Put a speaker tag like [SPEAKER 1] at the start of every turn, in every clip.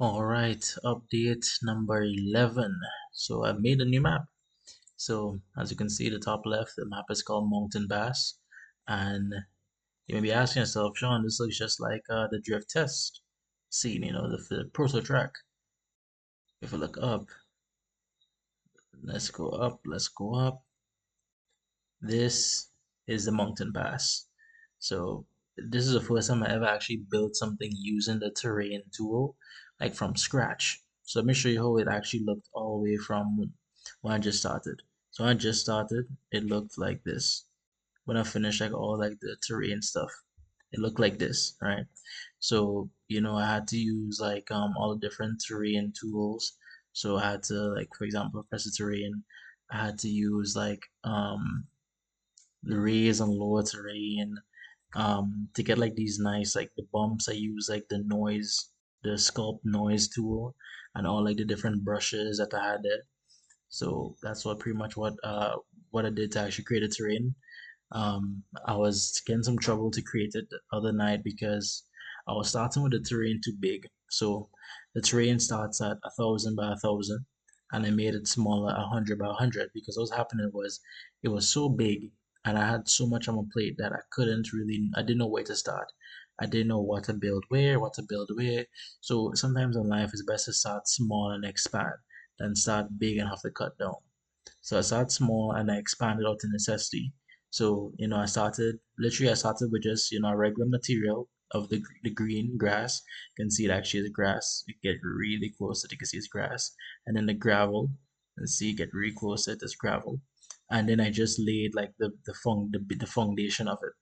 [SPEAKER 1] All right, update number 11. So I made a new map. So as you can see, the top left, the map is called MountainPass. And you may be asking yourself, Sean, this looks just like the drift test scene, the proto track. If you look up, let's go up. This is the MountainPass. So this is the first time I ever actually built something using the terrain tool, like from scratch. So let me show you how it actually looked all the way from when I just started. So when I just started, it looked like this. When I finished like all like the terrain stuff, it looked like this, right? So, I had to use like all the different terrain tools. So I had to like for example press the terrain, I had to use like the raise and lower terrain to get like these nice like the bumps. I use like the sculpt noise tool and all like the different brushes that I had there. So that's pretty much what I did to actually create a terrain. I was getting some trouble to create it the other night because I was starting with the terrain too big. So the terrain starts at 1,000 by 1,000, and I made it smaller, 100 by 100, because what was happening was it was so big and I had so much on my plate that I didn't know where to start. I didn't know what to build where. So sometimes in life it's best to start small and expand than start big and have to cut down. So I started small and I expanded out to necessity. So, I started with just, a regular material of the green grass. You can see it actually is grass. You get really close to it, you can see it's grass. And then the gravel, and see, you get really close to it, it's gravel. And then I just laid like the foundation of it.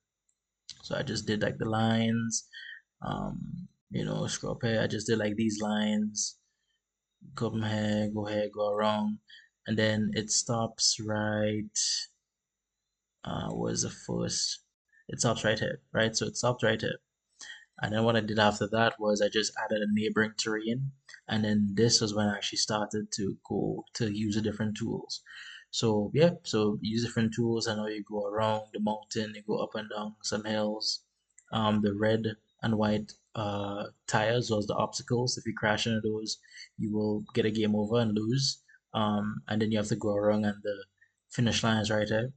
[SPEAKER 1] So I just did like the lines, scrub here. I just did like these lines, come here, go around, and then it stops right. Was the first? It stops right here, right? So it stopped right here. And then what I did after that was I just added a neighboring terrain, and then this was when I actually started to go to use the different tools. So yeah, so use different tools. I know you go around the mountain, you go up and down some hills. The red and white tires, those the obstacles. If you crash into those, you will get a game over and lose. And then you have to go around, and the finish line is right there.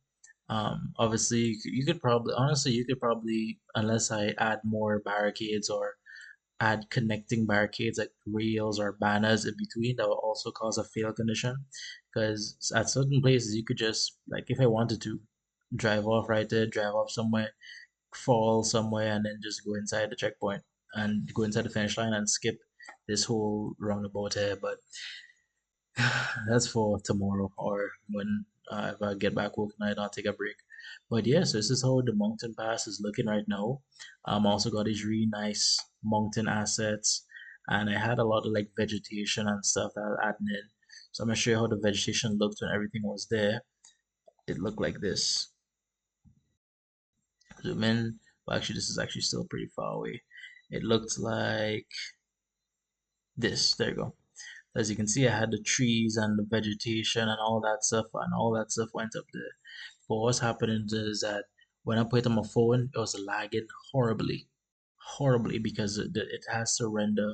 [SPEAKER 1] Obviously, you could probably, honestly, you could probably, unless I add more barricades or add connecting barricades like rails or banners in between, that will also cause a fail condition. Because at certain places, you could just, like, if I wanted to, drive off right there, drive off somewhere, fall somewhere, and then just go inside the checkpoint and go inside the finish line and skip this whole roundabout here. But that's for tomorrow or when if I get back work tonight, I'll take a break. But yes, this is how the mountain pass is looking right now. Also got these really nice mountain assets, and I had a lot of like vegetation and stuff that I added in. So I'm gonna show you how the vegetation looked when everything was there. It looked like this. Zoom in. Well, actually, this is actually still pretty far away. It looked like this. There you go. As you can see, I had the trees and the vegetation and all that stuff went up there. But what's happening is that when I put it on my phone, it was lagging horribly, horribly, because it has to render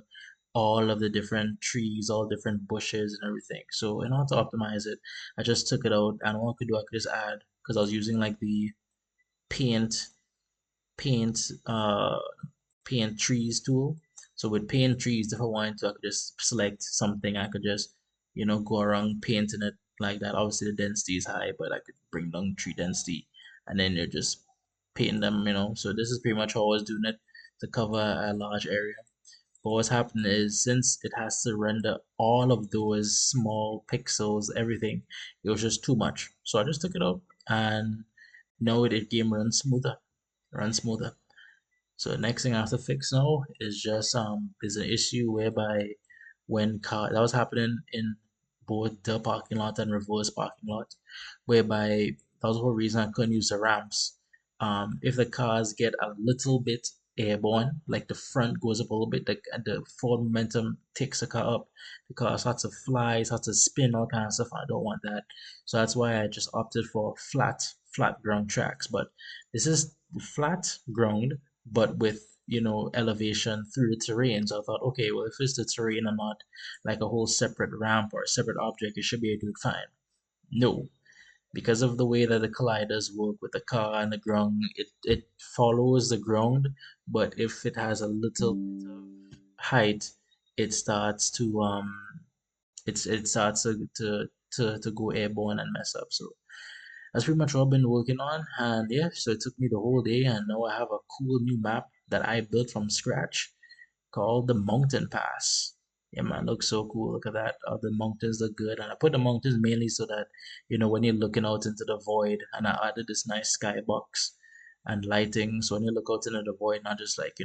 [SPEAKER 1] all of the different trees, all different bushes and everything. So in order to optimize it, I just took it out, and what I could do, I could just add, because I was using like the paint, paint, uh, paint trees tool. So with paint trees, if I wanted to, I could just select something. I could just, go around painting it like that. Obviously, the density is high, but I could bring down tree density, and then you're just painting them. So this is pretty much how I was doing it to cover a large area. But what's happening is since it has to render all of those small pixels, everything, it was just too much. So I just took it out, and now it game runs smoother, runs smoother. So the next thing I have to fix now is just there's an issue whereby when car that was happening in both the parking lot and reverse parking lot, whereby that was the whole reason I couldn't use the ramps. If the cars get a little bit airborne, like the front goes up a little bit, the forward momentum takes the car up. The car starts to fly, starts to spin, all kind of stuff. I don't want that, so that's why I just opted for flat ground tracks. But this is flat ground but with elevation through the terrain. So I thought, okay, well, if it's the terrain and not like a whole separate ramp or a separate object, it should be able to do it fine. No, because of the way that the colliders work with the car and the ground, it follows the ground, but if it has a little bit of height, it starts to it starts to go airborne and mess up. So that's pretty much what I've been working on. And yeah, so it took me the whole day, and now I have a cool new map that I built from scratch called the Mountain Pass. Yeah, man, looks so cool. Look at that. The mountains look good. And I put the mountains mainly so that, when you're looking out into the void, and I added this nice skybox and lighting. So when you look out into the void, not just like,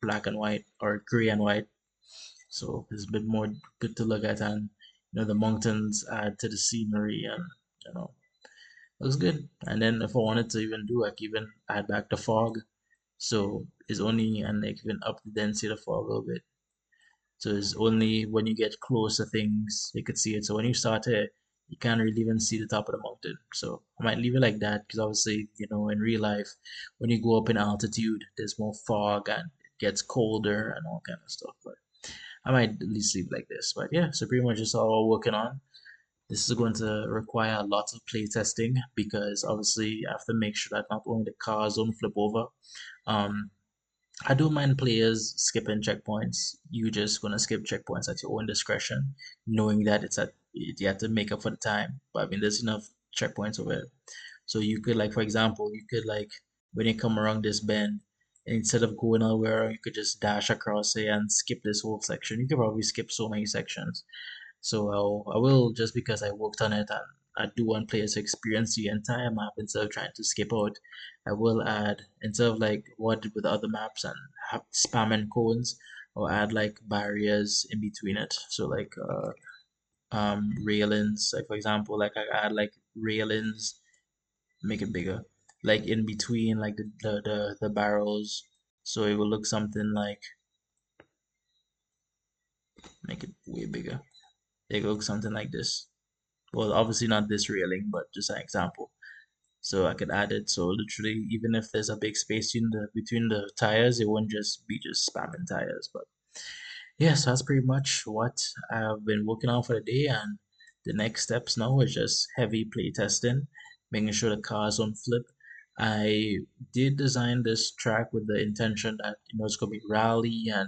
[SPEAKER 1] black and white or gray and white. So it's a bit more good to look at. And, the mountains add to the scenery and, you know, looks good. And then if I wanted to even do, I could even add back the fog. So it's only, and like even up the density of the fog a little bit. So it's only when you get close to things you could see it. So when you start here, you can't really even see the top of the mountain. So I might leave it like that because obviously, in real life, when you go up in altitude, there's more fog and it gets colder and all kind of stuff. But I might at least leave it like this. But yeah, so pretty much just all we're working on. This is going to require a lot of play testing because obviously I have to make sure that not only the cars don't flip over, um, I don't mind players skipping checkpoints. You just gonna skip checkpoints at your own discretion, knowing that you have to make up for the time. But I mean, there's enough checkpoints over it. So you could like, for example, you could like when you come around this bend, instead of going nowhere, you could just dash across it and skip this whole section. You could probably skip so many sections. So I will just because I worked on it and I do want players to experience the entire map instead of trying to skip out. I will add instead of like what I did with other maps and have spam and cones, or add like barriers in between it. So like railings, like for example, like I add like railings, make it bigger, like in between like the barrels, so it will look something like make it way bigger. It will look something like this. Well, obviously not this railing, but just an example. So I could add it. So literally, even if there's a big space in between the tires, it won't just be just spamming tires. But yes, that's pretty much what I've been working on for the day. And the next steps now is just heavy play testing, making sure the cars don't flip. I did design this track with the intention that it's gonna be rally, and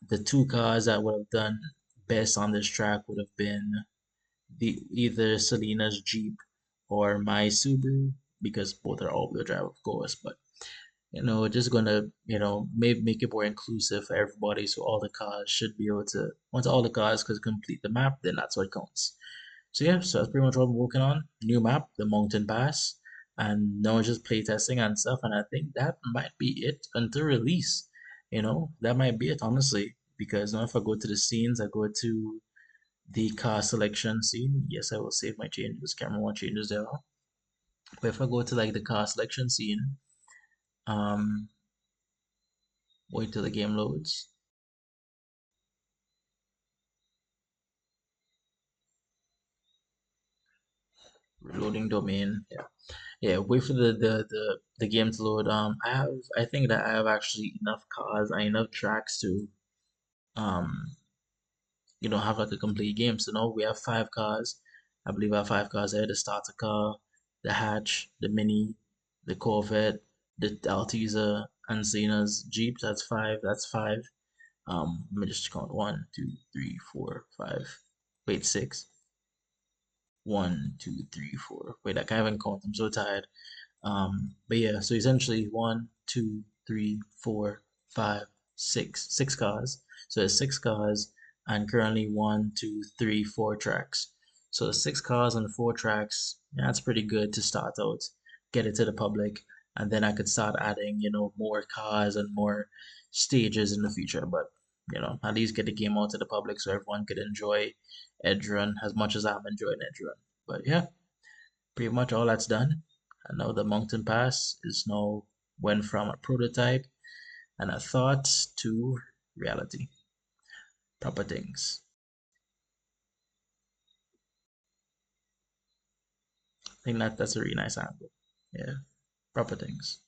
[SPEAKER 1] the two cars that would have done best on this track would have been the either Selena's Jeep or my Subaru because both are all-wheel drive, of course. But just gonna make it more inclusive for everybody, so all the cars should be able to once all the cars could complete the map, then that's what counts. So yeah, so that's pretty much what I'm working on. New map, the Mountain Pass, and now just playtesting and stuff. And I think that might be it until release. That might be it honestly, because now if I go to the scenes, I go to the car selection scene. Yes, I will save my changes, camera one changes there. But if I go to like the car selection scene, um, wait till the game loads. Reloading domain. Yeah, yeah. Wait for the game to load. I think that I have actually enough cars and enough tracks to um have like a complete game. So now we have five cars. I believe I have five cars there: the starter car, the hatch, the mini, the Corvette, the Altiza, and Zena's Jeep. That's five. That's five. Let me just count: one, two, three, four, five. Wait, six. One, two, three, four. Wait, I can't even count. I'm so tired. But yeah, so essentially one, two, three, four, five, six cars. So there's six cars and currently one, two, three, four tracks. So the six cars and four tracks, yeah, that's pretty good to start out, get it to the public, and then I could start adding, more cars and more stages in the future. But at least get the game out to the public so everyone could enjoy Edgerun as much as I'm enjoying Edgerun. But yeah, pretty much all that's done. And now the Mountain Pass is now went from a prototype and a thought to reality. Proper things. I think that's a really nice angle. Yeah, proper things.